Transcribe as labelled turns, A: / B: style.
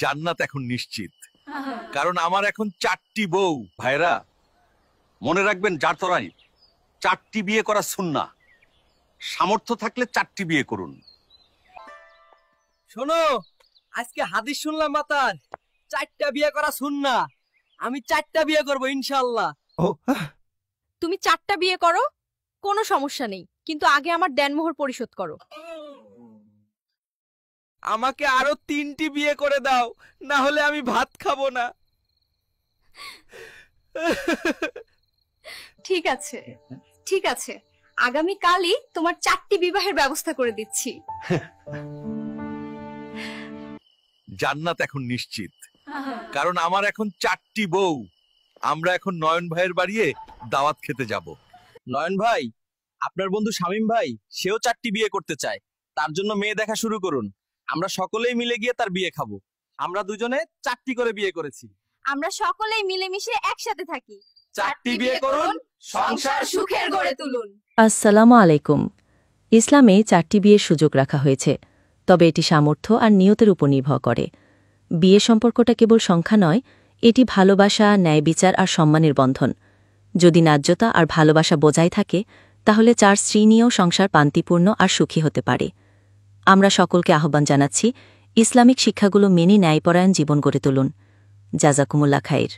A: জান্নাত এখন নিশ্চিত, কারণ আমার এখন 4টি বউ। ভাইরা মনে রাখবেন, জাতরাই 4টি বিয়ে করা সুন্নাহ। সামর্থ্য থাকলে 4টি বিয়ে করুন।
B: শোনো, আজকে হাদিস শুনলাম মাতার 4টা বিয়ে করা সুন্নাহ। আমি 4টা বিয়ে করব ইনশাআল্লাহ।
C: তুমি 4টা বিয়ে করো, কোনো সমস্যা নেই, কিন্তু আগে আমার দেনমোহর পরিশোধ করো।
B: আমাকে আরো 3টি বিয়ে করে দাও, না হলে আমি ভাত খাবো না।
D: ঠিক আছে, ঠিক আছে, আগামী কালই তোমার 4টি বিবাহের ব্যবস্থা করে দিচ্ছি।
A: জান্নাত এখন নিশ্চিত, কারণ আমার এখন 4টি বউ। আমরা এখন নয়ন ভাইয়ের বাড়িয়ে দাওয়াত খেতে যাব।
B: নয়ন ভাই, আপনার বন্ধু শামীম ভাই সেও 4টি বিয়ে করতে চায়। তার জন্য মেয়ে দেখা শুরু করুন। আমরা সকলেই মিলে গিয়ে তার বিয়ে খাবো। আমরা দুজনে 4টি করে বিয়ে করেছি।
D: আমরা সকলেই মিলেমিশে একসাথে থাকি।
B: 4টি বিয়ে করুন, সংসার
D: সুখের গড়ে তুলুন।
E: আসসালামু আলাইকুম। ইসলামে 4টি বিয়ের সুযোগ রাখা হয়েছে, তবে এটি সামর্থ্য আর নিয়তের উপর নির্ভর করে। বিয়ে সম্পর্কটা কেবল সংখ্যা নয়, এটি ভালোবাসা, ন্যায় বিচার আর সম্মানের বন্ধন। যদি ন্যায্যতা আর ভালোবাসা বজায় থাকে, তাহলে 4 স্ত্রী নিয়েও সংসার শান্তিপূর্ণ আর সুখী হতে পারে। আমরা সকলকে আহ্বান জানাচ্ছি, ইসলামিক শিক্ষাগুলো মেনে ন্যায়পরায়ণ জীবন গড়ে তুলুন। জাযাকুমুল্লাহ খাইর।